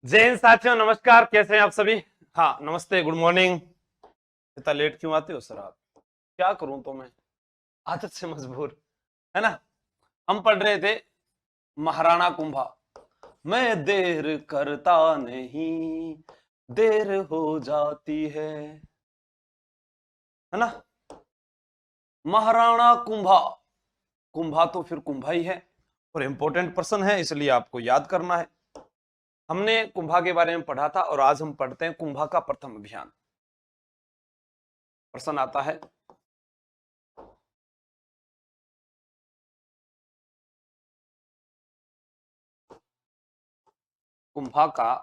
जय हिंद साथियों, नमस्कार। कैसे हैं आप सभी? हाँ, नमस्ते, गुड मॉर्निंग। इतना लेट क्यों आते हो सर आप? क्या करूं तो मैं आदत से मजबूर, है ना। हम पढ़ रहे थे महाराणा कुंभा। मैं देर करता नहीं, देर हो जाती है ना। महाराणा कुंभा। कुंभा तो फिर कुंभा ही है और इंपॉर्टेंट पर्सन है, इसलिए आपको याद करना है। हमने कुंभा के बारे में पढ़ा था और आज हम पढ़ते हैं कुंभा का प्रथम अभियान। प्रश्न आता है, कुंभा का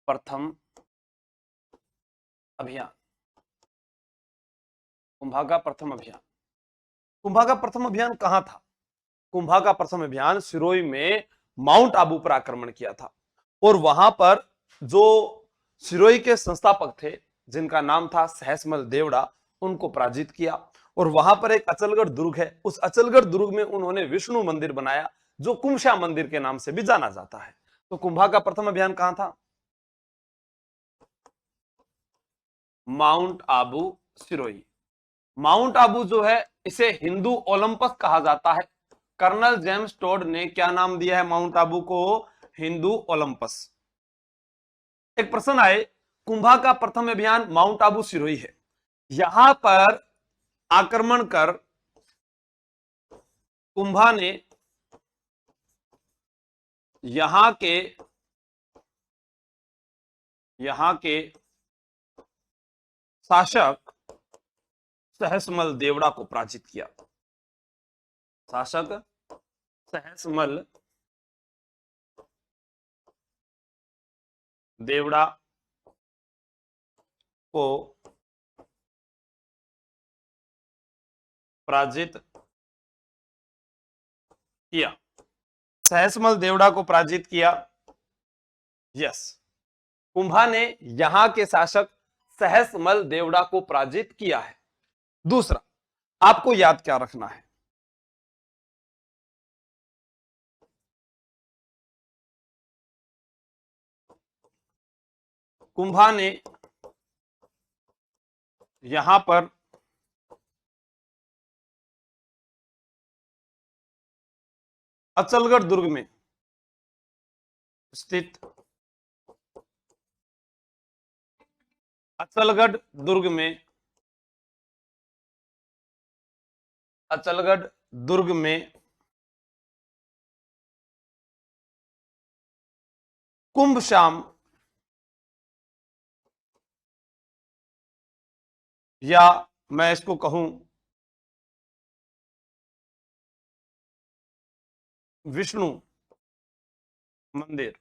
प्रथम अभियान। कुंभा का प्रथम अभियान। कुंभा का प्रथम अभियान कहां था? कुंभा का प्रथम अभियान सिरोही में माउंट आबू पर आक्रमण किया था और वहां पर जो सिरोही के संस्थापक थे, जिनका नाम था सहसमल देवड़ा, उनको पराजित किया। और वहां पर एक अचलगढ़ दुर्ग है, उस अचलगढ़ दुर्ग में उन्होंने विष्णु मंदिर बनाया, जो कुमशा मंदिर के नाम से भी जाना जाता है। तो कुंभा का प्रथम अभियान कहां था? माउंट आबू, सिरोही। माउंट आबू जो है, इसे हिंदू ओलंपस कहा जाता है। कर्नल जेम्स टोड ने क्या नाम दिया है माउंट आबू को? हिंदू ओलंपस। एक प्रश्न आए, कुंभा का प्रथम अभियान माउंट आबू सिरोही है, यहां पर आक्रमण कर कुंभा ने यहां के शासक सहसमल देवड़ा को पराजित किया। शासक सहसमल देवड़ा को पराजित किया। सहसमल देवड़ा को पराजित किया। यस, कुंभा ने यहां के शासक सहसमल देवड़ा को पराजित किया है। दूसरा, आपको याद क्या रखना है? कुंभा ने यहां पर अचलगढ़ दुर्ग में स्थित अचलगढ़ दुर्ग में अचलगढ़ दुर्ग में कुंभशाम, या मैं इसको कहूं विष्णु मंदिर,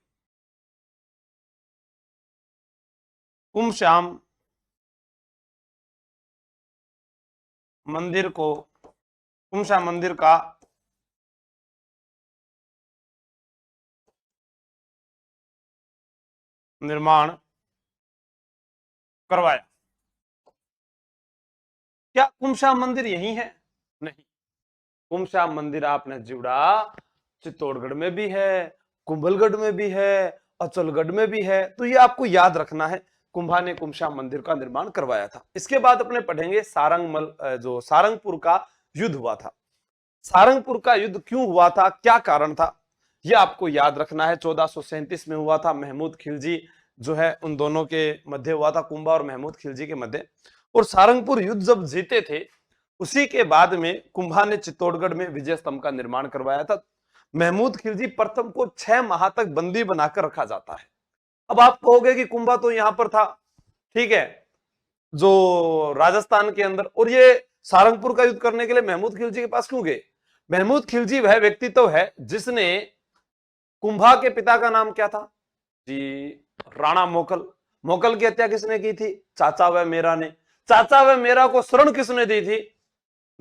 कुंभश्याम मंदिर को, कुंभश्याम मंदिर का निर्माण करवाया। क्या कुंभश्याम मंदिर यही है? नहीं, कुंभश्याम मंदिर आपने जुड़ा चित्तौड़गढ़ में भी है, कुंभलगढ़ में भी है, अचलगढ़ में भी है। तो ये आपको याद रखना है, कुंभा ने कुंभश्याम मंदिर का निर्माण करवाया था। इसके बाद अपने पढ़ेंगे सारंगमल, जो सारंगपुर का युद्ध हुआ था। सारंगपुर का युद्ध क्यों हुआ था, क्या कारण था, यह आपको याद रखना है। 1437 में हुआ था। महमूद खिलजी जो है, उन दोनों के मध्य हुआ था, कुंभा और महमूद खिलजी के मध्य। और सारंगपुर युद्ध जब जीते थे, उसी के बाद में कुंभा ने चित्तौड़गढ़ में विजय स्तंभ का निर्माण करवाया था। महमूद खिलजी प्रथम को 6 माह तक बंदी बनाकर रखा जाता है। अब आप कहोगे कि कुंभा तो यहां पर था, ठीक है, जो राजस्थान के अंदर, और ये सारंगपुर का युद्ध करने के लिए महमूद खिलजी के पास क्यों गए? महमूद खिलजी वह व्यक्तित्व है जिसने, कुंभा के पिता का नाम क्या था जी? राणा मोकल। मोकल की हत्या किसने की थी? चाचा व मेरा ने। चाचा व मेरा को शरण किसने दी थी?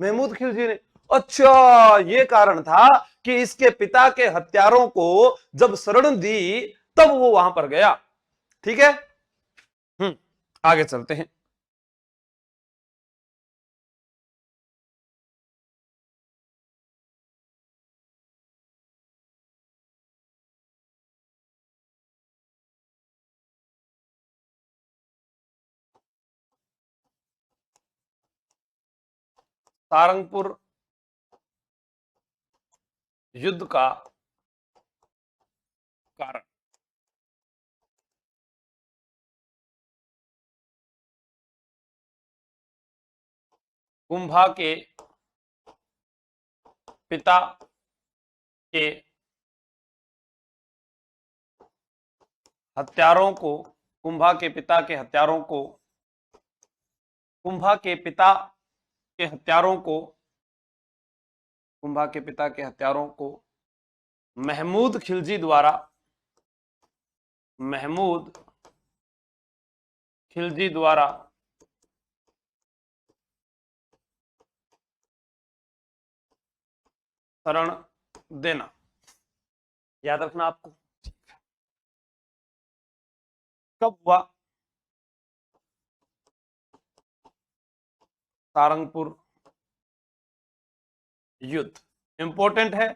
महमूद खिलजी ने। अच्छा, ये कारण था कि इसके पिता के हत्यारों को जब शरण दी, तब वो वहां पर गया। ठीक है। आगे चलते हैं। सारंगपुर युद्ध का कारण। कुंभा के पिता के हत्यारों को, कुंभा के पिता के हत्यारों को, कुंभा के पिता के हत्यारों को, कुंभा के पिता के हत्यारों को महमूद खिलजी द्वारा, महमूद खिलजी द्वारा शरण देना। याद रखना आपको। कब हुआ सारंगपुर युद्ध? इंपॉर्टेंट है,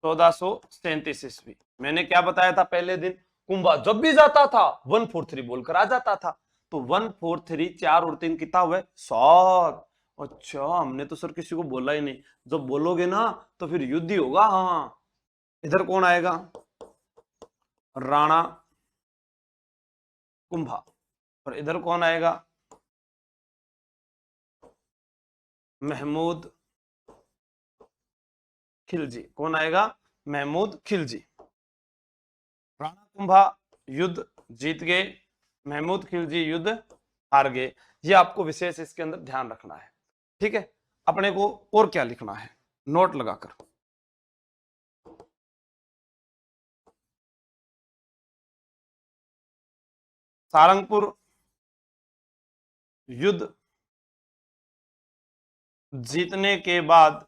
1437 ईस्वी। मैंने क्या बताया था पहले दिन? कुंभा जब भी जाता था 143 बोलकर आ जाता था। तो 143 4 और 3 कितना हुआ? 7। अच्छा, हमने तो सर किसी को बोला ही नहीं। जब बोलोगे ना तो फिर युद्ध ही होगा। हाँ, इधर कौन आएगा? राणा कुंभा। और इधर कौन आएगा? महमूद खिलजी। कौन आएगा? महमूद खिलजी। राणा कुंभा युद्ध जीत गए, महमूद खिलजी युद्ध हार गए। ये आपको विशेष इसके अंदर ध्यान रखना है। ठीक है, अपने को और क्या लिखना है नोट लगाकर? सारंगपुर युद्ध जीतने के बाद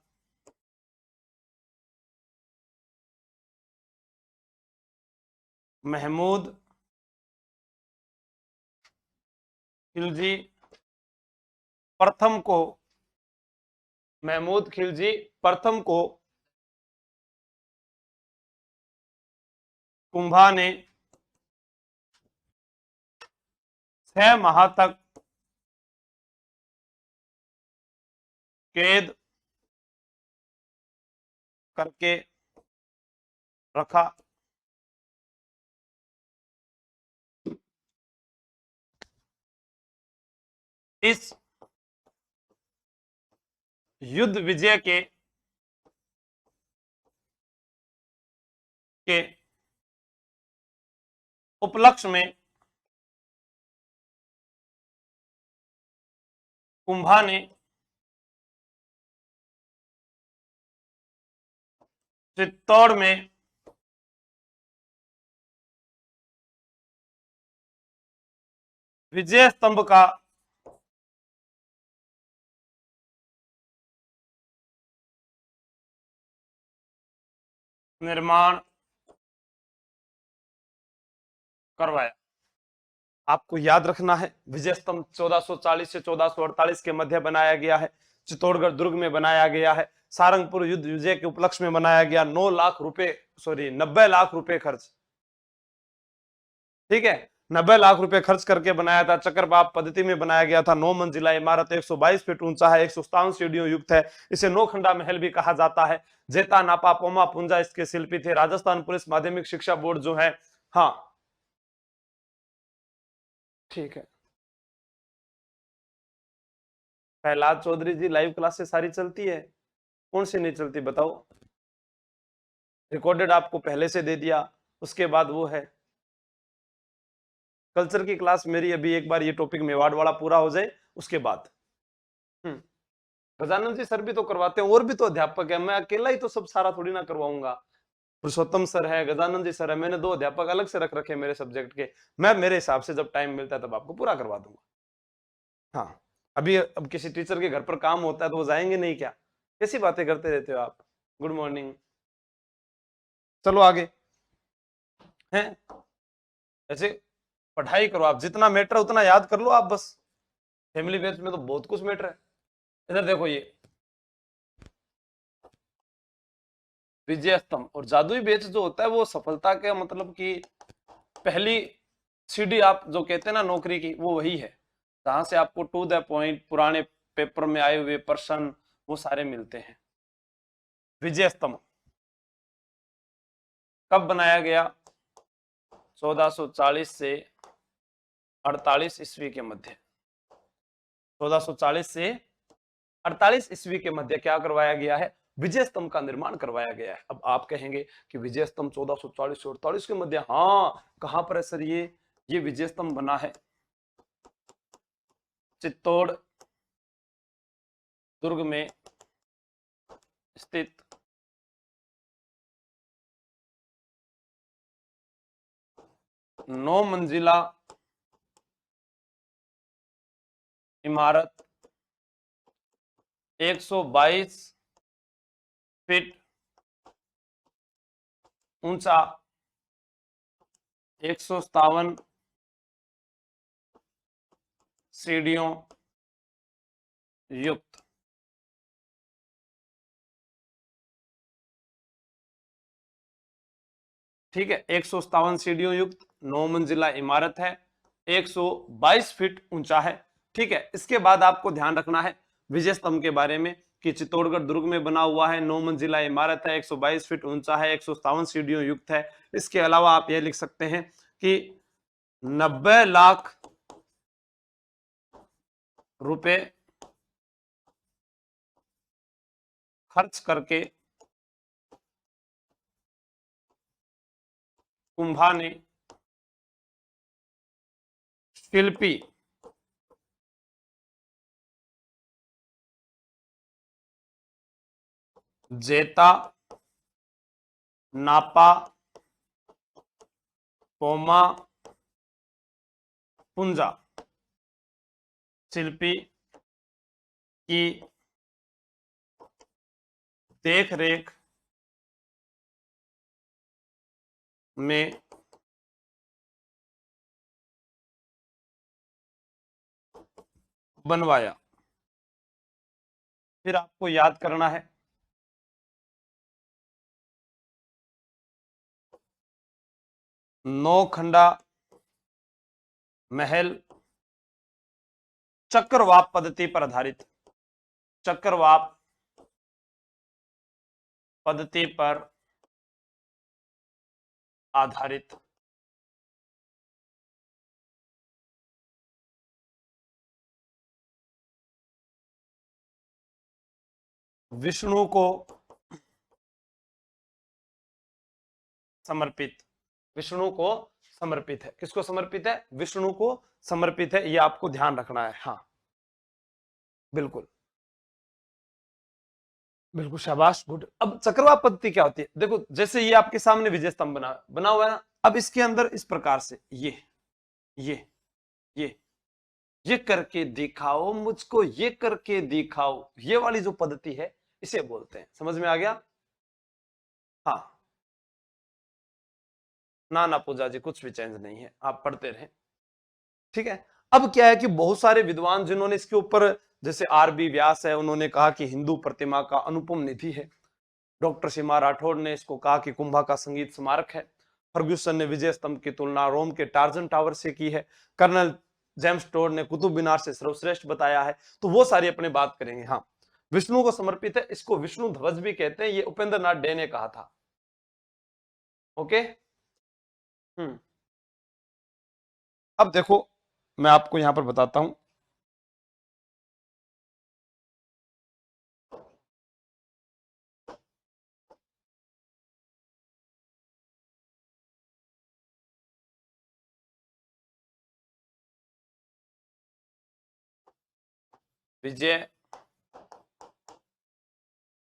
महमूद खिलजी प्रथम को, महमूद खिलजी प्रथम को कुंभा ने 6 माह तक कैद करके रखा। इस युद्ध विजय के उपलक्ष्य में कुंभा ने चित्तौड़ में विजय स्तंभ का निर्माण करवाया। आपको याद रखना है, विजय स्तंभ 1440 से 1448 के मध्य बनाया गया है। चित्तौड़गढ़ दुर्ग में बनाया गया है। सारंगपुर युद्ध विजय के उपलक्ष्य में बनाया गया। 9 लाख रुपए, सॉरी 90 लाख रुपए खर्च। ठीक है, 90 लाख रुपए खर्च करके बनाया था। चक्रवात पद्धति में बनाया गया था। 9 मंजिला इमारत, 122 फीट ऊंचा है, 157 सीढ़ियों युक्त है। इसे नौखंडा महल भी कहा जाता है। जेता नापा पोमा पुंजा इसके शिल्पी थे। राजस्थान पुलिस माध्यमिक शिक्षा बोर्ड जो है, हाँ ठीक है। प्रहलाद चौधरी जी लाइव क्लासेस सारी चलती है? कौन सी नहीं चलती बताओ? रिकॉर्डेड आपको पहले से दे दिया, उसके बाद वो है कल्चर की क्लास मेरी। अभी एक बार ये टॉपिक मेवाड़ वाला पूरा हो जाए उसके बाद। गजानंद जी सर भी तो करवाते हैं, और भी तो अध्यापक है। मैं अकेला ही तो सब सारा थोड़ी ना करवाऊंगा। पुरुषोत्तम सर है, गजानंद जी सर है। मैंने 2 अध्यापक अलग से रख रखे मेरे सब्जेक्ट के। मैं मेरे हिसाब से जब टाइम मिलता है तब आपको पूरा करवा दूंगा। हाँ, अभी अब किसी टीचर के घर पर काम होता है तो वो जाएंगे नहीं क्या? कैसी बातें करते रहते हो आप। Good morning. चलो आगे हैं। ऐसे पढ़ाई करो आप, जितना मैटर उतना याद कर लो आप बस। फैमिली बेस में तो बहुत कुछ मैटर है। इधर देखो, ये विजय स्तंभ और जादुई बेच जो होता है वो सफलता के मतलब कि पहली सीढ़ी आप जो कहते हैं ना नौकरी की, वो वही है। जहां से आपको टू द पॉइंट पुराने पेपर में आए हुए प्रश्न वो सारे मिलते हैं। विजय स्तंभ कब बनाया गया? 1440 से 48 ईस्वी के मध्य। 1440 से 48 ईस्वी के मध्य क्या करवाया गया है? विजय स्तंभ का निर्माण करवाया गया है। अब आप कहेंगे कि विजय स्तंभ 1440 से 48 के मध्य, हाँ कहां पर है सर? ये विजय स्तंभ बना है चित्तौड़ दुर्ग में स्थित 9 मंजिला इमारत 122 फीट ऊंचा, 157 सीढ़ियों युक्त। ठीक है, 157 सीढ़ियों युक्त 9 मंजिला इमारत है, 122 फीट ऊंचा है। ठीक है, इसके बाद आपको ध्यान रखना है विजय स्तंभ के बारे में कि चित्तौड़गढ़ दुर्ग में बना हुआ है, 9 मंजिला इमारत है, 122 फीट ऊंचा है, 157 सीढ़ियों युक्त है। इसके अलावा आप यह लिख सकते हैं कि 90 लाख रुपए खर्च करके कुंभा ने शिल्पी जेता, नापा, पोमा, पुंजा शिल्पी की देख रेख में बनवाया। फिर आपको याद करना है नौखंडा महल चक्रवात पद्धति पर आधारित, चक्रवात पद्धति पर आधारित विष्णु को समर्पित, विष्णु को समर्पित है। किसको समर्पित है? विष्णु को समर्पित है, ये आपको ध्यान रखना है। हाँ बिल्कुल बिल्कुल, शाबाश, गुड। अब चक्रवात पद्धति क्या होती है? देखो जैसे ये आपके सामने विजय स्तंभ बना हुआ है ना, अब इसके अंदर इस प्रकार से ये ये ये ये करके दिखाओ मुझको, ये करके दिखाओ, ये वाली जो पद्धति है इसे बोलते हैं। समझ में आ गया? हाँ ना ना पूजा जी, कुछ भी चेंज नहीं है, आप पढ़ते रहें। ठीक है, अब क्या है कि बहुत सारे विद्वान जिन्होंने इसके ऊपर, जैसे आर.बी. व्यास है, उन्होंने कहा कि हिंदू प्रतिमा का अनुपम निधि है। डॉक्टर सीमा राठौड़ ने इसको कहा कि कुंभा का संगीत स्मारक है। फर्ग्यूसन ने विजय स्तंभ की तुलना रोम के टार्जन टावर से की है। कर्नल जेम्स टोड ने कुतुब मीनार से सर्वश्रेष्ठ बताया है। तो वो सारी अपने बात करेंगे। हाँ, विष्णु को समर्पित है, इसको विष्णु ध्वज भी कहते हैं, ये उपेंद्र नाथ डे ने कहा था। ओके। अब देखो मैं आपको यहां पर बताता हूं, विजय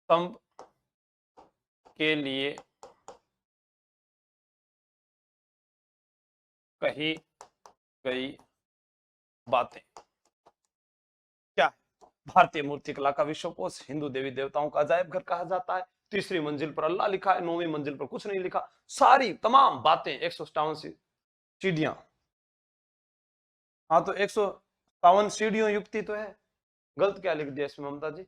स्तंभ के लिए कही गई बातें क्या है? भारतीय मूर्तिकला का विश्वकोश, हिंदू देवी देवताओं का अजायब घर कहा जाता है, तीसरी मंजिल पर अल्लाह लिखा है, 9वीं मंजिल पर कुछ नहीं लिखा। सारी तमाम बातें 157 सीढ़ियां। हाँ तो 157 सीढ़ियों युक्ति तो है, गलत क्या लिख दिया इसमें ममता जी?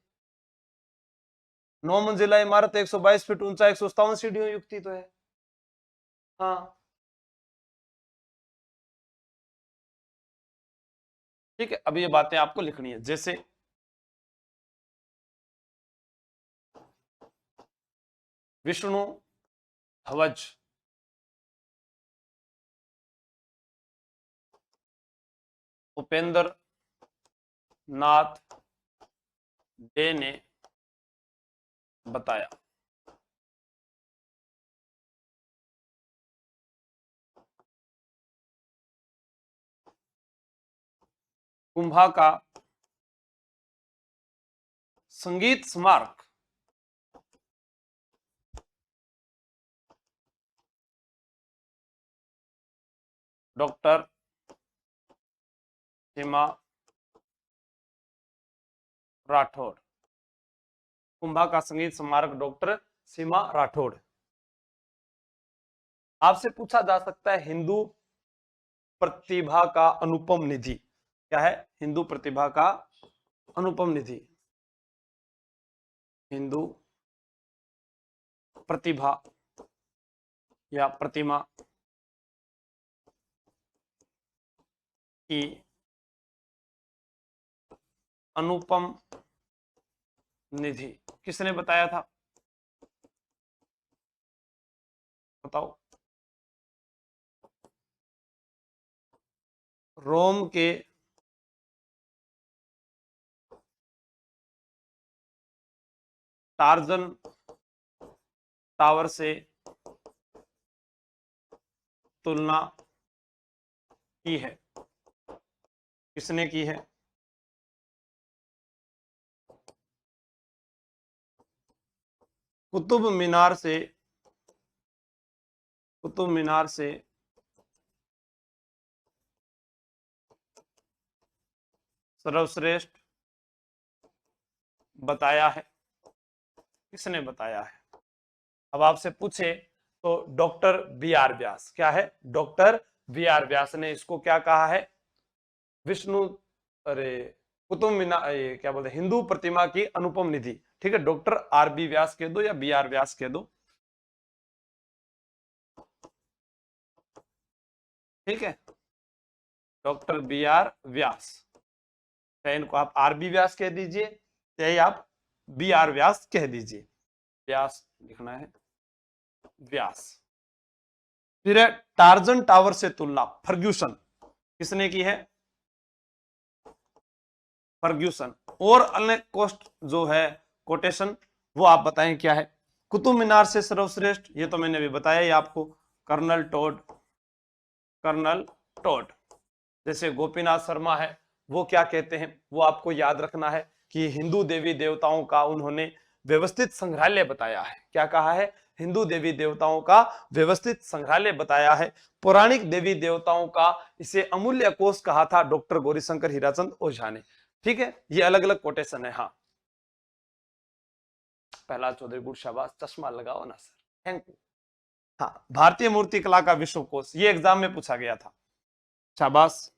9 मंजिला इमारत 122 फीट ऊंचा, 157 सीढ़ियों युक्ति तो है। हाँ ठीक है, अब ये बातें आपको लिखनी है। जैसे विष्णु ध्वज उपेंद्र नाथ डे ने बताया। कुंभा का संगीत स्मारक डॉक्टर सीमा राठौड़। कुंभा का संगीत स्मारक डॉक्टर सीमा राठौड़। आपसे पूछा जा सकता है हिंदू प्रतिभा का अनुपम निधि क्या है? हिंदू प्रतिभा का अनुपम निधि, हिंदू प्रतिभा या प्रतिमा की अनुपम निधि किसने बताया था? बताओ। रोम के टार्जन टावर से तुलना की है। किसने की है? कुतुब मीनार से, कुतुब मीनार से सर्वश्रेष्ठ बताया है। किसने बताया है? अब आपसे पूछे तो डॉक्टर बी आर व्यास। क्या है? डॉक्टर बी आर व्यास ने इसको क्या कहा है? विष्णु, अरे कुतुब मीनार, क्या बोलते हैं, हिंदू प्रतिमा की अनुपम निधि। ठीक है, डॉक्टर आर बी व्यास कह दो या बी आर व्यास कह दो। ठीक है, डॉक्टर बी आर व्यास, चाहे इनको आप आर बी व्यास कह दीजिए चाहे आप बी आर व्यास कह दीजिए। व्यास लिखना है, व्यास। फिर है टार्जन टावर से तुलना, फर्ग्यूसन। किसने की है? फर्ग्यूसन। और अन्य कोस्ट जो है कोटेशन वो आप बताएं क्या है? कुतुब मीनार से सर्वश्रेष्ठ, ये तो मैंने अभी बताया ही आपको, कर्नल टोड, कर्नल टोड। जैसे गोपीनाथ शर्मा है, वो क्या कहते हैं वो आपको याद रखना है कि हिंदू देवी देवताओं का उन्होंने व्यवस्थित संग्रहालय बताया है। क्या कहा है? हिंदू देवी देवताओं का व्यवस्थित संग्रहालय बताया है। पौराणिक देवी देवताओं का इसे अमूल्य कोष कहा था डॉक्टर गौरीशंकर हीराचंद ओझा ने। ठीक है, ये अलग अलग कोटेशन है। हाँ, पहला चौधरी गुड, शाबाश, चश्मा लगाओ ना सर, थैंक यू। हाँ, भारतीय मूर्ति कला का विश्वकोश, ये एग्जाम में पूछा गया था। शाबाश।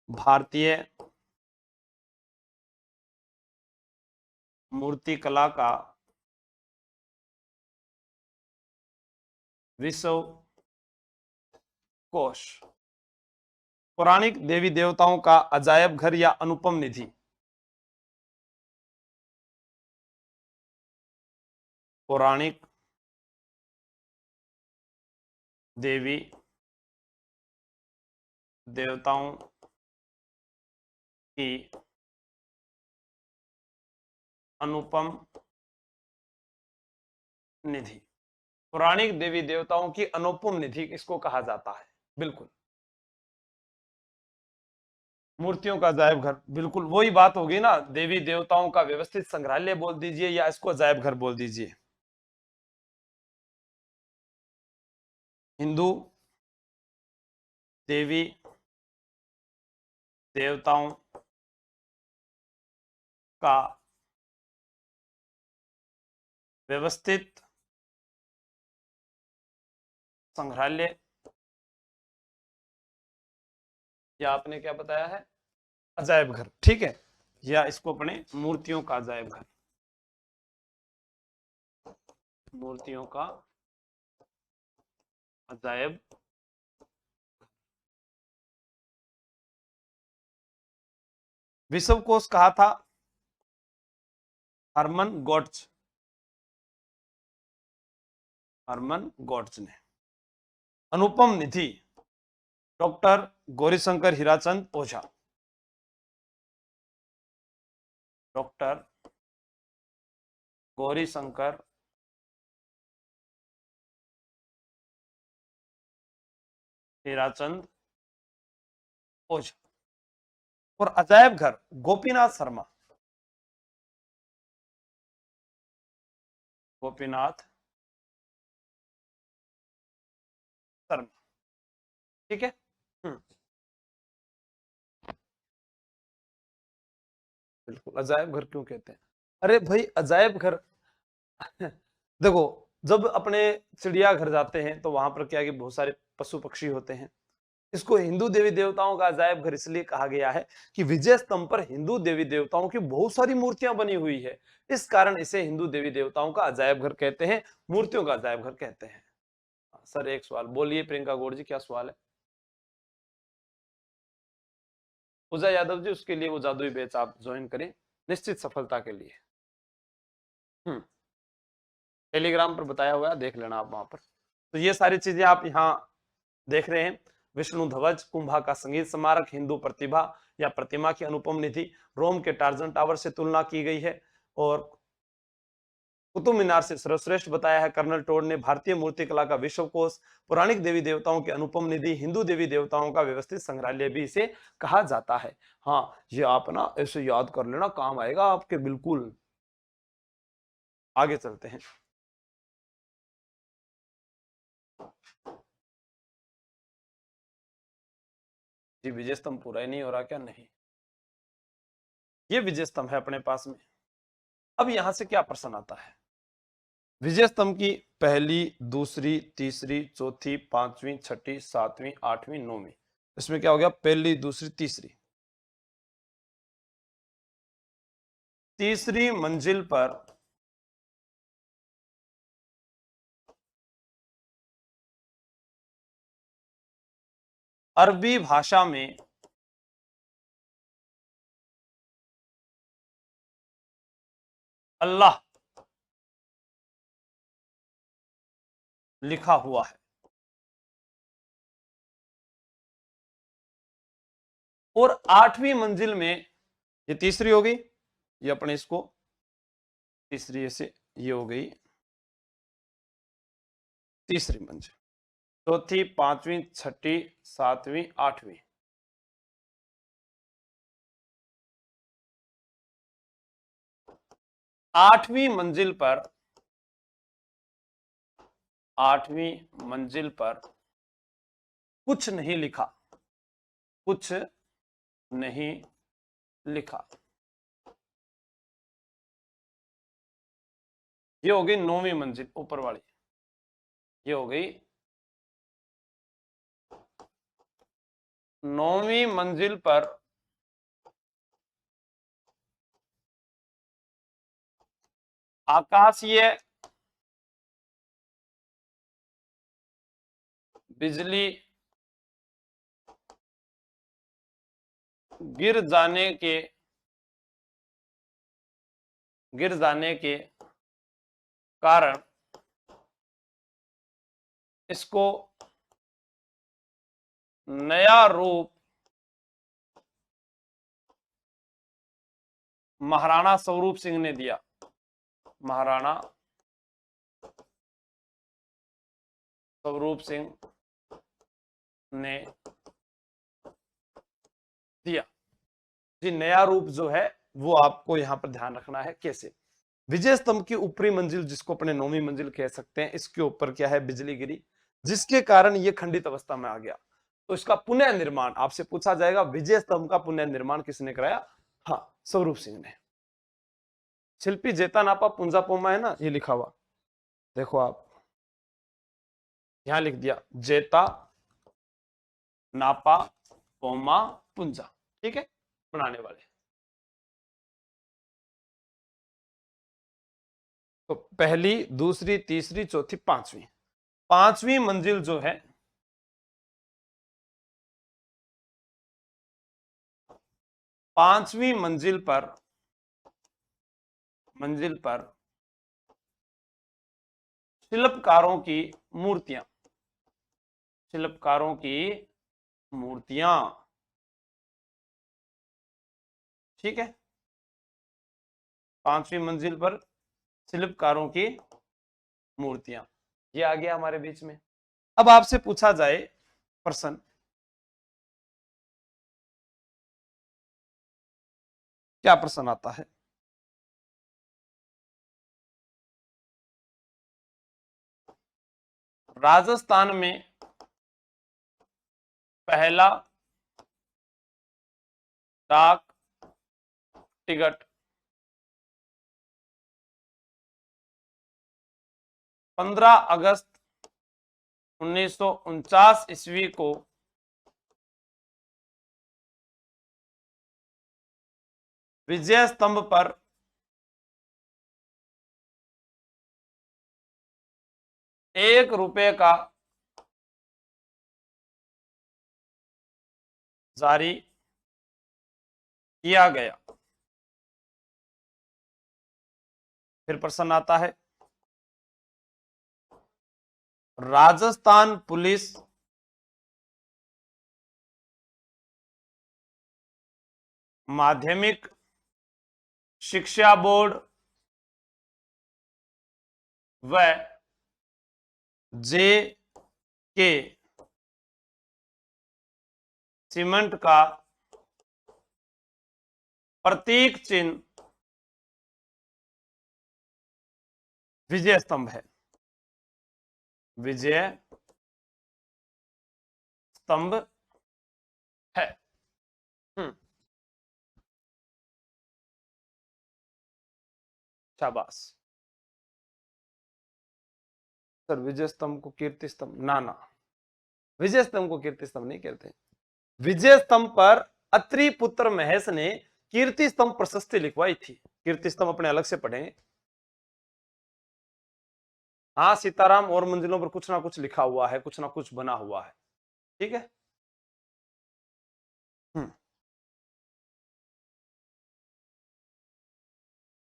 भारतीय मूर्ति कला का विश्व कोश, पौराणिक देवी देवताओं का अजायब घर या अनुपम निधि। पौराणिक देवी देवताओं की अनुपम निधि। पौराणिक देवी देवताओं की अनुपम निधि इसको कहा जाता है। बिल्कुल, मूर्तियों का अजायब घर, बिल्कुल वही बात होगी ना, देवी देवताओं का व्यवस्थित संग्रहालय बोल दीजिए या इसको अजायब घर बोल दीजिए। हिंदू देवी देवताओं का व्यवस्थित संग्रहालय, या आपने क्या बताया है? अजायब घर। ठीक है, या इसको अपने मूर्तियों का अजायब घर, मूर्तियों का अजायब विश्वकोश कहा था हरमन गोट्ज, हरमन गोट्ज ने। अनुपम निधि डॉक्टर गौरीशंकर हीराचंद ओझा, डॉक्टर गौरीशंकर हीराचंद ओझा। और अजायब घर गोपीनाथ शर्मा, गोपीनाथ शर्मा, ठीक है। बिल्कुल, अजायब घर क्यों कहते हैं? अरे भाई अजायब घर देखो, जब अपने चिड़ियाघर जाते हैं तो वहां पर क्या है कि बहुत सारे पशु पक्षी होते हैं। इसको हिंदू देवी देवताओं का अजायब घर इसलिए कहा गया है कि विजय स्तंभ पर हिंदू देवी देवताओं की बहुत सारी मूर्तियां बनी हुई है, इस कारण इसे हिंदू देवी देवताओं का अजायब घर कहते हैं, मूर्तियों का अजायब घर कहते हैं। सर एक सवाल बोलिए प्रियंका गौड़ जी, क्या सवाल है? पूजा यादव जी, उसके लिए वो जादुई बैच आप ज्वाइन करें निश्चित सफलता के लिए। टेलीग्राम पर बताया हुआ है, देख लेना आप वहां पर। तो ये सारी चीजें आप यहाँ देख रहे हैं। विष्णु ध्वज, कुंभा का संगीत स्मारक, हिंदू प्रतिभा या प्रतिमा की अनुपम निधि, रोम के टार्जन टावर से तुलना की गई है, और कुतुब मीनार से सर्वश्रेष्ठ बताया है कर्नल टोड ने, भारतीय मूर्ति कला का विश्वकोश, पौराणिक देवी देवताओं की अनुपम निधि, हिंदू देवी देवताओं का व्यवस्थित संग्रहालय भी इसे कहा जाता है। हाँ, ये आप ना ऐसे याद कर लेना, काम आएगा आपके बिल्कुल। आगे चलते हैं। जी विजय स्तंभ पूरा ही नहीं हो रहा क्या? नहीं, ये विजय स्तंभ है अपने पास में। अब यहां से क्या प्रश्न आता है? विजय स्तंभ की पहली, दूसरी, तीसरी, चौथी, पांचवी, छठी, सातवीं, आठवीं, नौवीं, इसमें क्या हो गया? पहली, दूसरी, तीसरी। तीसरी मंजिल पर अरबी भाषा में अल्लाह लिखा हुआ है, और आठवीं मंजिल में, ये तीसरी हो गई, ये अपने इसको तीसरी ऐसे, ये हो गई तीसरी मंजिल। चौथी, पांचवी, छठी, सातवीं, आठवीं, आठवीं मंजिल पर, आठवीं मंजिल पर कुछ नहीं लिखा, कुछ नहीं लिखा। ये हो गई नौवीं मंजिल ऊपर वाली, ये हो गई नौवीं मंजिल पर आकाशीय बिजली गिर जाने के, गिर जाने के कारण इसको नया रूप महाराणा स्वरूप सिंह ने दिया, महाराणा स्वरूप सिंह ने दिया। जी नया रूप जो है वो आपको यहां पर ध्यान रखना है। कैसे? विजय स्तंभ की ऊपरी मंजिल, जिसको अपने नौवीं मंजिल कह सकते हैं, इसके ऊपर क्या है? बिजली गिरी, जिसके कारण ये खंडित अवस्था में आ गया। तो इसका पुनः निर्माण आपसे पूछा जाएगा, विजय स्तंभ का पुनः निर्माण किसने कराया? हाँ, स्वरूप सिंह ने। शिल्पी जेता नापा पुंजा पोमा है ना, ये लिखा हुआ देखो आप, यहां लिख दिया जेता नापा पोमा पुंजा, ठीक है, बनाने वाले। तो पहली, दूसरी, तीसरी, चौथी, पांचवी, पांचवी मंजिल जो है 5वीं मंजिल पर शिल्पकारों की मूर्तियां, शिल्पकारों की मूर्तियां, ठीक है। 5वीं मंजिल पर शिल्पकारों की मूर्तियां, ये आ गया हमारे बीच में। अब आपसे पूछा जाए प्रश्न, क्या प्रश्न आता है? राजस्थान में पहला डाक टिकट 15 अगस्त 1949 ईस्वी को विजय स्तंभ पर ₹1 का जारी किया गया। फिर प्रश्न आता है, राजस्थान पुलिस माध्यमिक शिक्षा बोर्ड व जे के सीमेंट का प्रतीक चिन्ह विजय स्तंभ है। विजय स्तंभ है। शाबाश सर। विजय स्तंभ को कीर्ति स्तंभ, ना ना, विजय स्तंभ को कीर्ति स्तंभ नहीं कहते। विजय स्तंभ पर अत्रि पुत्र महेश ने कीर्ति स्तंभ प्रशस्ति लिखवाई थी। कीर्ति स्तंभ अपने अलग से पढ़ेंगे। हाँ, सीताराम और मंजिलों पर कुछ ना कुछ लिखा हुआ है, कुछ ना कुछ बना हुआ है, ठीक है।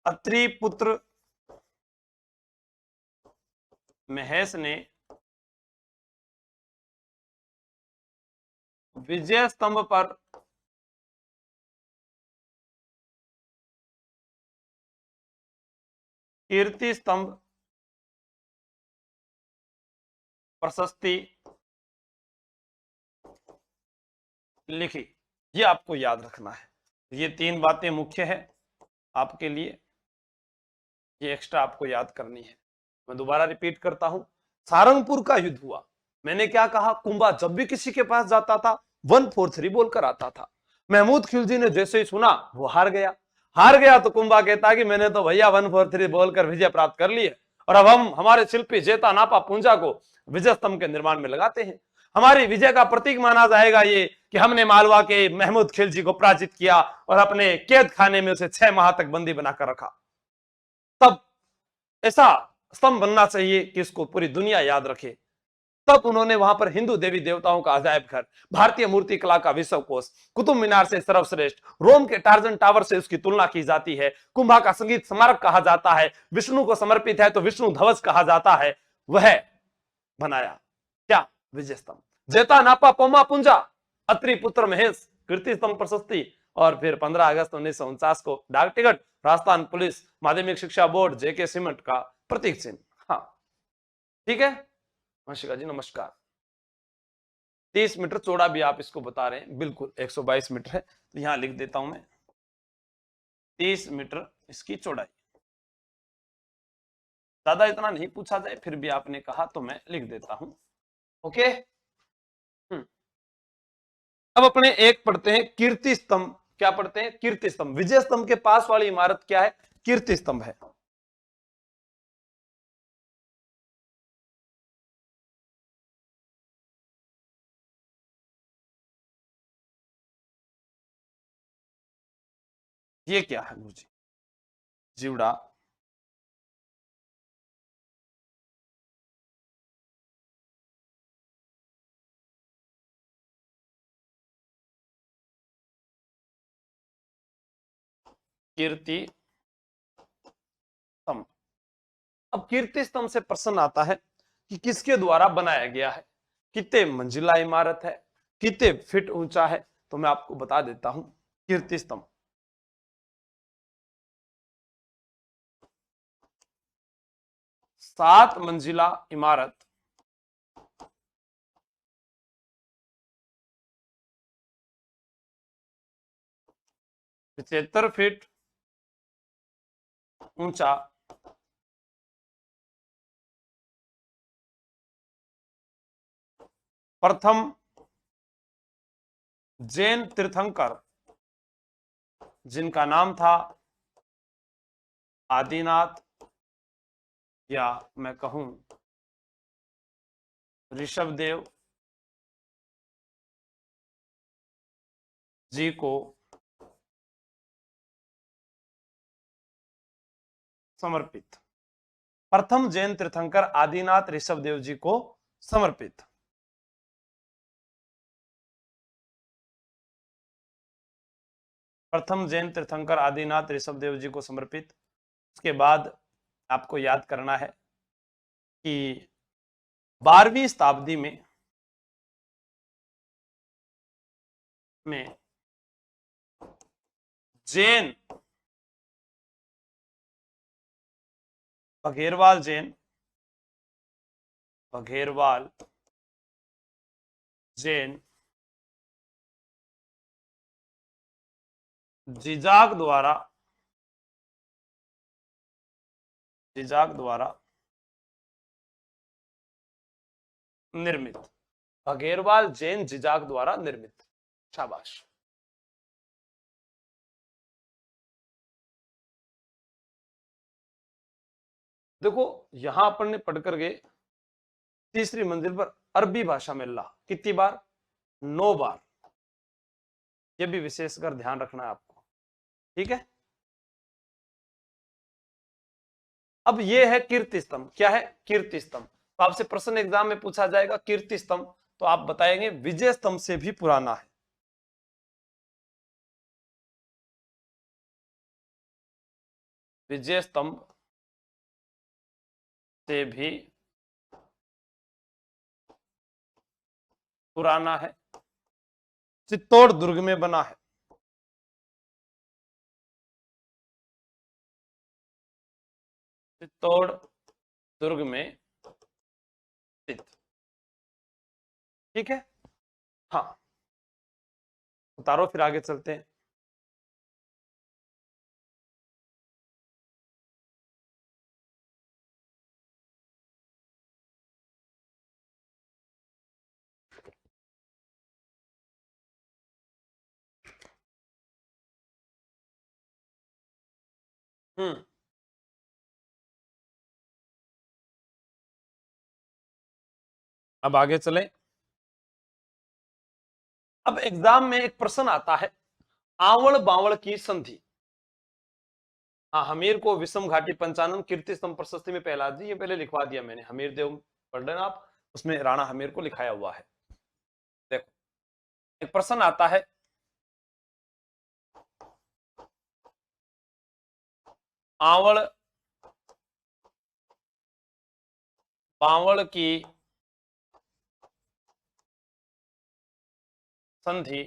अत्रि पुत्र महेश ने विजय स्तंभ पर कीर्ति स्तंभ प्रशस्ति लिखी। ये आपको याद रखना है। ये 3 बातें मुख्य है आपके लिए, ये एक्स्ट्रा आपको याद करनी है। मैं दोबारा रिपीट करता हूं, सारंगपुर का युद्ध हुआ। मैंने क्या कहा, कुंभा जब भी किसी के पास जाता था 143 बोलकर आता था। महमूद खिलजी ने जैसे ही सुना वो हार गया। हार गया तो कुंभा कहता कि मैंने तो भैया 143 बोलकर विजय प्राप्त कर ली है, और अब हम हमारे शिल्पी जेता नापा पूंजा को विजय स्तंभ के निर्माण में लगाते हैं। हमारी विजय का प्रतीक माना जाएगा ये कि हमने मालवा के महमूद खिलजी को पराजित किया और अपने कैद खाने में उसे 6 माह तक बंदी बनाकर रखा। तब ऐसा स्तंभ बनना चाहिए कि इसको पूरी दुनिया याद रखे। तब उन्होंने वहां पर हिंदू देवी देवताओं का अजायब घर, भारतीय मूर्ति कला का विश्व कोश, कुतुब मीनार से सर्वश्रेष्ठ, रोम के टार्जन टावर से उसकी तुलना की जाती है, कुंभा का संगीत स्मारक कहा जाता है, विष्णु को समर्पित है तो विष्णु ध्वज कहा जाता है, वह बनाया। क्या? विजय स्तंभ। जेता नापा पोमा पुंजा, अत्रि पुत्र महेश कीर्ति स्तंभ प्रशस्ति, और फिर 15 अगस्त 1949 को डाक टिकट, राजस्थान पुलिस माध्यमिक शिक्षा बोर्ड जेके सीमेंट का प्रतीक चिन्ह। हाँ, ठीक है वंशिका जी, नमस्कार। 30 मीटर चौड़ा भी आप इसको बता रहे हैं, बिल्कुल 122 मीटर है, तो यहां लिख देता हूं मैं 30 मीटर इसकी चौड़ाई। ज्यादा इतना नहीं पूछा जाए, फिर भी आपने कहा तो मैं लिख देता हूं। ओके। अब अपने एक पढ़ते हैं कीर्ति स्तंभ। क्या पढ़ते हैं? कीर्ति स्तंभ। विजय स्तंभ के पास वाली इमारत क्या है? कीर्ति स्तंभ है। ये क्या है गुरुजी? जीवड़ा कीर्ति स्तंभ। अब कीर्ति स्तंभ से प्रश्न आता है कि किसके द्वारा बनाया गया है, कितने मंजिला इमारत है, कितने फीट ऊंचा है। तो मैं आपको बता देता हूं, कीर्ति स्तंभ 7 मंजिला इमारत 75 फीट ऊंचा, प्रथम जैन तीर्थंकर जिनका नाम था आदिनाथ, या मैं कहूं ऋषभदेव जी को समर्पित। प्रथम जैन तीर्थंकर आदिनाथ ऋषभदेव जी को समर्पित। प्रथम जैन तीर्थंकर आदिनाथ ऋषभदेव जी को समर्पित। उसके बाद आपको याद करना है कि 12वीं शताब्दी में जैन बघेरवाल जैन जिजाग द्वारा निर्मित। बघेरवाल जैन जिजाग द्वारा निर्मित। शाबाश। देखो यहां अपन ने पढ़कर गए, तीसरी मंजिल पर अरबी भाषा में अल्लाह कितनी बार? 9 बार। यह भी विशेषकर ध्यान रखना है आपको, ठीक है। अब यह है कीर्ति स्तंभ। क्या है? कीर्ति स्तंभ। तो आपसे प्रश्न एग्जाम में पूछा जाएगा कीर्ति स्तंभ, तो आप बताएंगे विजय स्तंभ से भी पुराना है। विजय स्तंभ से भी पुराना है, चित्तौड़ दुर्ग में बना है। चित्तौड़ दुर्ग में स्थित, ठीक है। हाँ, उतारो फिर आगे चलते हैं। अब आगे चले। अब एग्जाम में एक प्रश्न आता है, आवड़ बावड़ की संधि। हाँ, हमीर को विषम घाटी पंचानन कीर्ति स्तंभ प्रशस्ति में पहला जी, ये पहले लिखवा दिया मैंने, हमीर देव पढ़ लेना आप, उसमें राणा हमीर को लिखाया हुआ है। देखो एक प्रश्न आता है, आवड़ बावड़ की संधि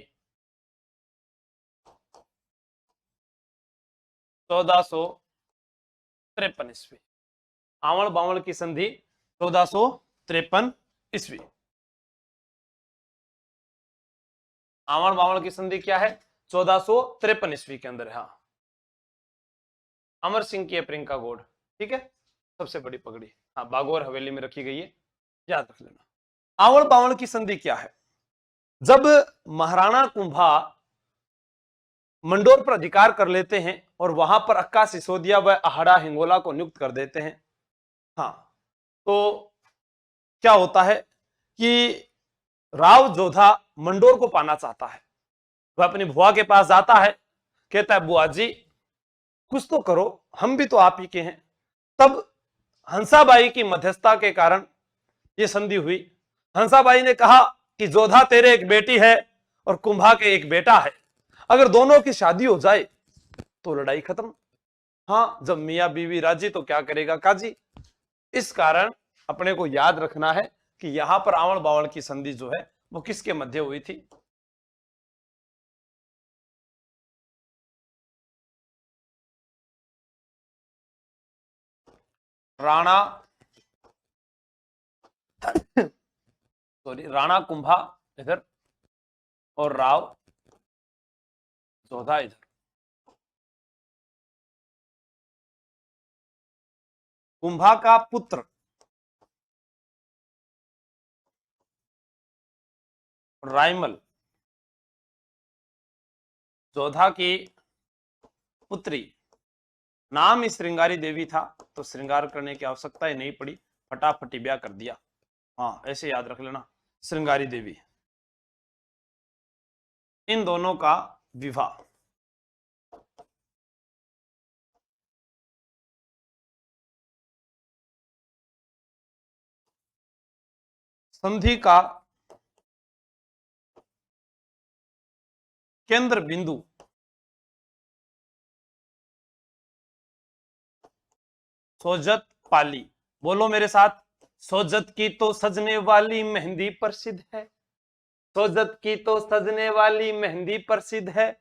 1453 ईस्वी। आवड़ बावड़ की संधि 1453 ईस्वी। आवड़ बावड़ की संधि क्या है? 1453 ईस्वी के अंदर है। हाँ, अमर सिंह की प्रियंका गौड़, ठीक है, सबसे बड़ी पगड़ी। हाँ, बागौर हवेली में रखी गई है, याद रख लेना। आवड़ बावड़ की संधि क्या है? जब महाराणा कुंभा मंडोर पर अधिकार कर लेते हैं और वहां पर अक्का सिसोदिया व अहाड़ा हिंगोला को नियुक्त कर देते हैं। हाँ, तो क्या होता है कि राव जोधा मंडोर को पाना चाहता है। वह अपनी बुआ के पास जाता है, कहता है बुआ जी कुछ तो करो, हम भी तो आप ही के हैं। तब हंसाबाई की मध्यस्थता के कारण यह संधि हुई। हंसाबाई ने कहा कि जोधा तेरे एक बेटी है और कुंभा के एक बेटा है, अगर दोनों की शादी हो जाए तो लड़ाई खत्म। हाँ, जब मियाँ बीवी राजी तो क्या करेगा काजी। इस कारण अपने को याद रखना है कि यहां पर आवण बावण की संधि जो है वो किसके मध्य हुई थी। राणा सॉरी राणा कुंभा इधर और राव जोधा इधर। कुंभा का पुत्र रायमल, जोधा की पुत्री, नाम ही श्रृंगारी देवी था तो श्रृंगार करने की आवश्यकता ही नहीं पड़ी, फटाफट ही ब्याह कर दिया। हाँ, ऐसे याद रख लेना, श्रृंगारी देवी। इन दोनों का विवाह संधि का केंद्र बिंदु सोजत पाली। बोलो मेरे साथ, सोजत की तो सजने वाली मेहंदी प्रसिद्ध है, सोजत की तो सजने वाली मेहंदी प्रसिद्ध है,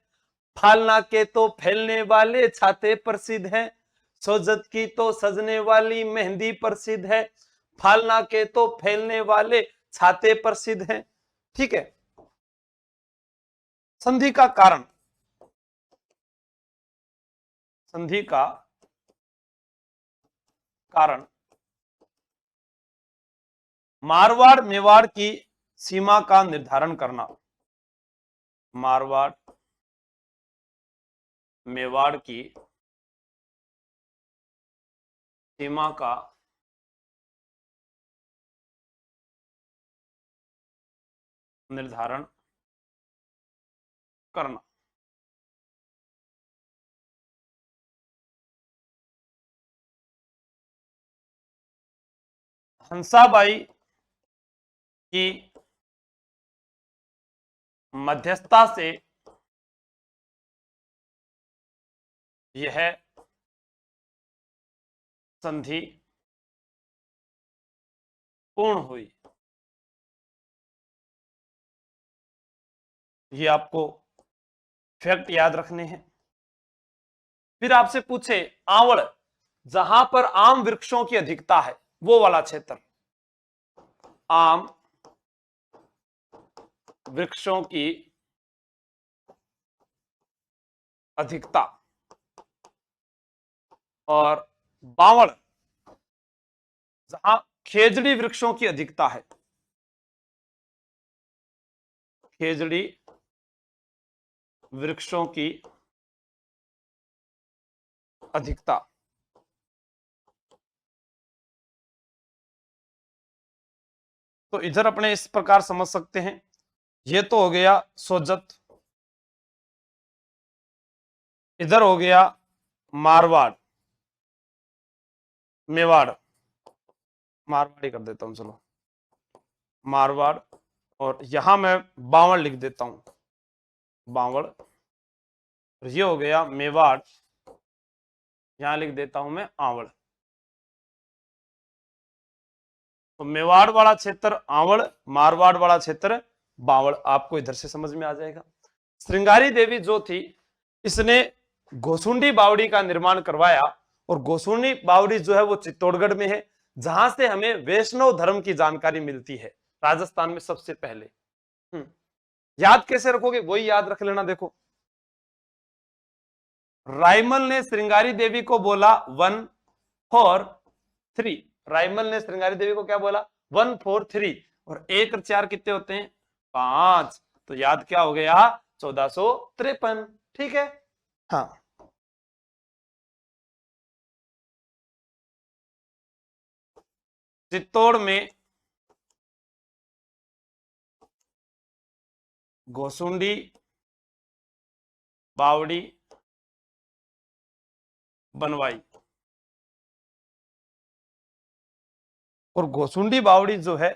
फालना के तो फैलने वाले छाते प्रसिद्ध हैं। सोजत की तो सजने वाली मेहंदी प्रसिद्ध है, फालना के तो फैलने वाले छाते प्रसिद्ध हैं। ठीक है। संधि का कारण, संधि का कारण मारवाड़ मेवाड़ की सीमा का निर्धारण करना, मारवाड़ मेवाड़ की सीमा का निर्धारण करना। हंसाबाई की मध्यस्थता से यह संधि पूर्ण हुई। ये आपको फैक्ट याद रखने हैं। फिर आपसे पूछे आवड़, जहां पर आम वृक्षों की अधिकता है वो वाला क्षेत्र, आम वृक्षों की अधिकता, और बावड़ जहां खेजड़ी वृक्षों की अधिकता है, खेजड़ी वृक्षों की अधिकता। तो इधर अपने इस प्रकार समझ सकते हैं, ये तो हो गया सोजत, इधर हो गया मारवाड़ मेवाड़, मारवाड़ी कर देता हूं चलो, मारवाड़, और यहां मैं बावड़ लिख देता हूं, बावड़। ये हो गया मेवाड़, यहां लिख देता हूं मैं आवड़। तो मेवाड़ वाला क्षेत्र आवड़, मारवाड़ वाला क्षेत्र बावड़, आपको इधर से समझ में आ जाएगा। श्रृंगारी देवी जो थी, इसने गोसुंडी बावड़ी का निर्माण करवाया, और गोसुंडी बावड़ी जो है वो चित्तौड़गढ़ में है, जहां से हमें वैष्णव धर्म की जानकारी मिलती है, राजस्थान में सबसे पहले। याद कैसे रखोगे, वही याद रख लेना। देखो, रायमल ने श्रृंगारी देवी को बोला 1 4 3, रायमल ने श्रृंगारी देवी को क्या बोला 1 4 3, और 1 और 4 कितने होते हैं 5, तो याद क्या हो गया 1453। ठीक है। हाँ, चित्तौड़ में गोसुंडी बावड़ी बनवाई, और गोसुंडी बावड़ी जो है,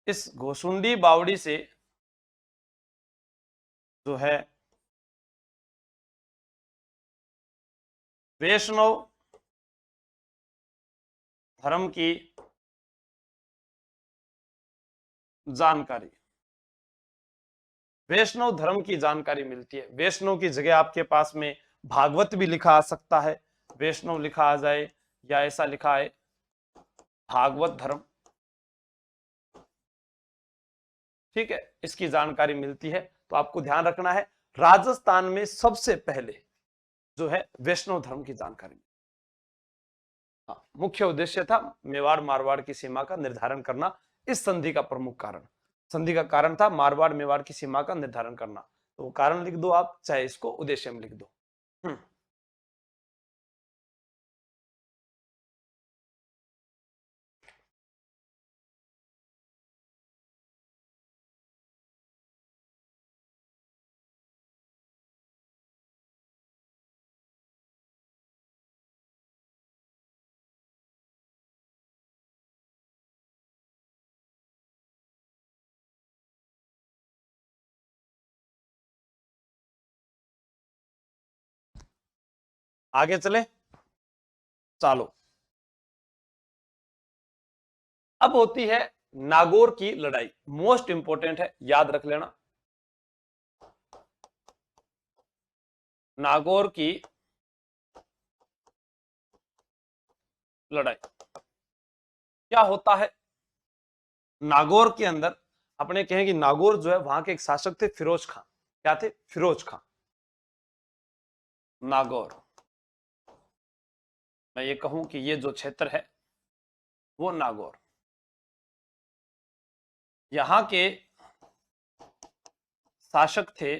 इस गोसुंडी बावड़ी से जो है वैष्णव धर्म की जानकारी, वैष्णव धर्म की जानकारी मिलती है। वैष्णव की जगह आपके पास में भागवत भी लिखा आ सकता है, वैष्णव लिखा आ जाए, या ऐसा लिखा है भागवत धर्म। ठीक है, इसकी जानकारी मिलती है। तो आपको ध्यान रखना है, राजस्थान में सबसे पहले जो है वैष्णव धर्म की जानकारी। हाँ, मुख्य उद्देश्य था मेवाड़ मारवाड़ की सीमा का निर्धारण करना, इस संधि का प्रमुख कारण, संधि का कारण था मारवाड़ मेवाड़ की सीमा का निर्धारण करना। तो वो कारण लिख दो आप, चाहे इसको उद्देश्य में लिख दो। आगे चले, चालो। अब होती है नागौर की लड़ाई, मोस्ट इंपोर्टेंट है, याद रख लेना। नागौर की लड़ाई क्या होता है? नागौर के अंदर अपने कहें कि नागौर जो है वहां के एक शासक थे फिरोज खान। क्या थे? फिरोज खान। नागौर, मैं ये कहूं कि ये जो क्षेत्र है वो नागौर, यहां के शासक थे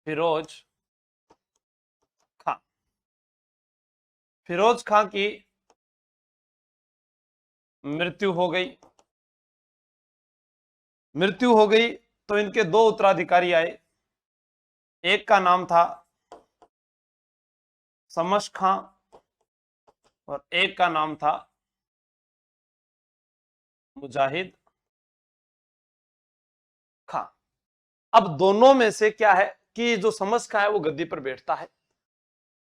फिरोज खान। फिरोज खान की मृत्यु हो गई। मृत्यु हो गई तो इनके दो उत्तराधिकारी आए, एक का नाम था समश खां और एक का नाम था मुजाहिद खां। अब दोनों में से क्या है कि जो समश खां है वो गद्दी पर बैठता है,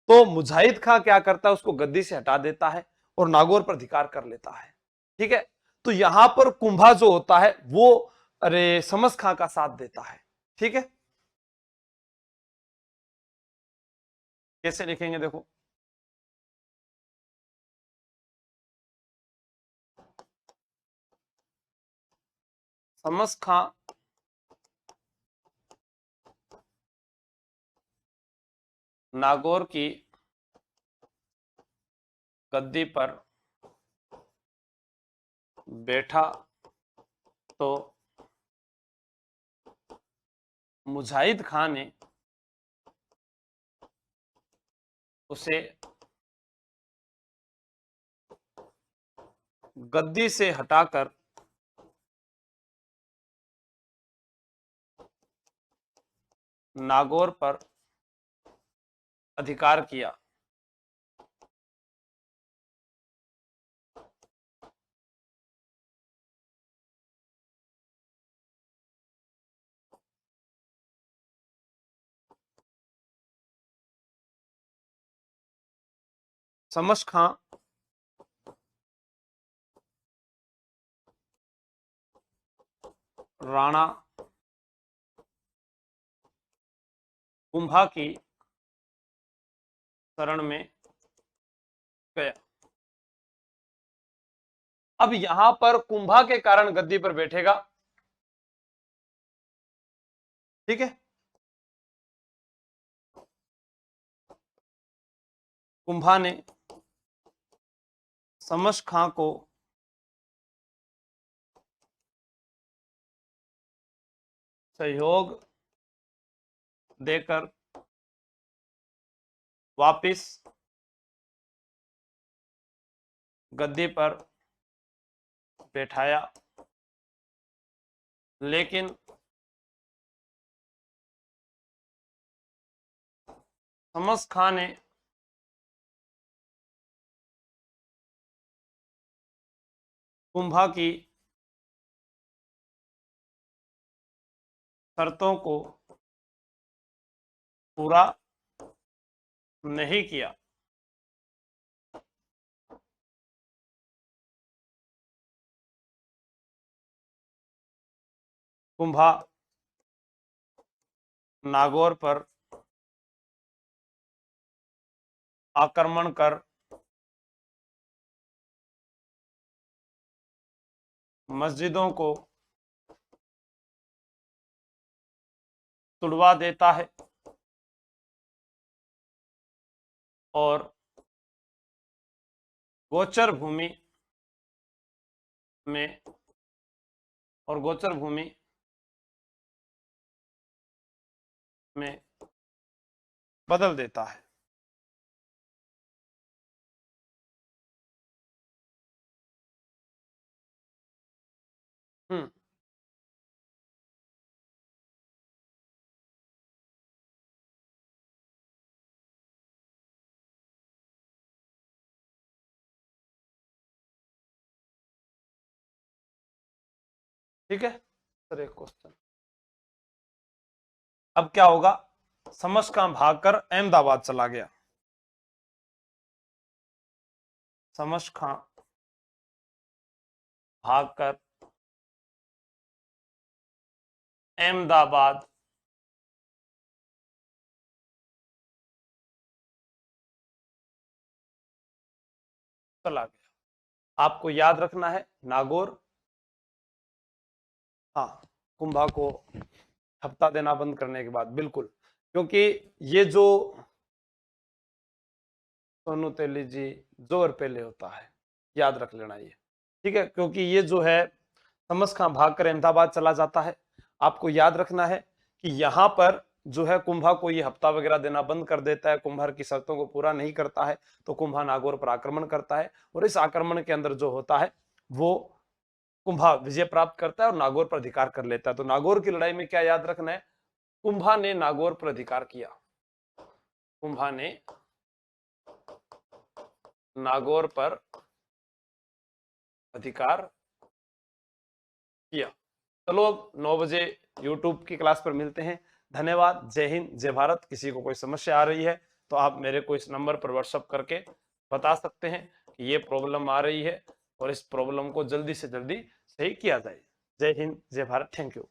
तो मुजाहिद खां क्या करता है, उसको गद्दी से हटा देता है और नागौर पर अधिकार कर लेता है। ठीक है, तो यहां पर कुंभा जो होता है वो अरे समश खां का साथ देता है। ठीक है, कैसे लिखेंगे देखो, समश खां नागौर की गद्दी पर बैठा तो मुजाहिद खान ने उसे गद्दी से हटाकर नागौर पर अधिकार किया। समश खां राणा कुंभा की शरण में गया। अब यहां पर कुंभा के कारण गद्दी पर बैठेगा। ठीक है, कुंभा ने समश खां को सहयोग देकर वापिस गद्दी पर बैठाया, लेकिन समश खां ने कुंभा की शर्तों को पूरा नहीं किया। कुंभा नागौर पर आक्रमण कर मस्जिदों को तुड़वा देता है और गोचर भूमि में गोचर भूमि में बदल देता है। हम्म ठीक है सर, एक क्वेश्चन अब क्या होगा, समझ भागकर अहमदाबाद चला गया। समझ खां भागकर अहमदाबाद चला गया। आपको याद रखना है नागौर, हाँ, कुंभा को हफ्ता देना बंद करने के बाद, बिल्कुल, क्योंकि ये जो सोनू तेली जी जोर पहले होता है, याद रख लेना ये, ठीक है, क्योंकि ये जो है समझ खां भागकर अहमदाबाद चला जाता है। आपको याद रखना है कि यहां पर जो है कुंभा को ये हफ्ता वगैरह देना बंद कर देता है, कुंभार की शर्तों को पूरा नहीं करता है, तो कुंभा नागौर पर आक्रमण करता है और इस आक्रमण के अंदर जो होता है वो कुंभा विजय प्राप्त करता है और नागौर पर अधिकार कर लेता है। तो नागौर की लड़ाई में क्या याद रखना है, कुंभा ने नागौर पर अधिकार किया, कुंभा ने नागौर पर अधिकार किया। चलो अब 9 बजे YouTube की क्लास पर मिलते हैं। धन्यवाद, जय हिंद, जय भारत। किसी को कोई समस्या आ रही है तो आप मेरे को इस नंबर पर व्हाट्सएप करके बता सकते हैं कि ये प्रॉब्लम आ रही है और इस प्रॉब्लम को जल्दी से जल्दी सही किया जाए। जय हिंद, जय भारत, थैंक यू।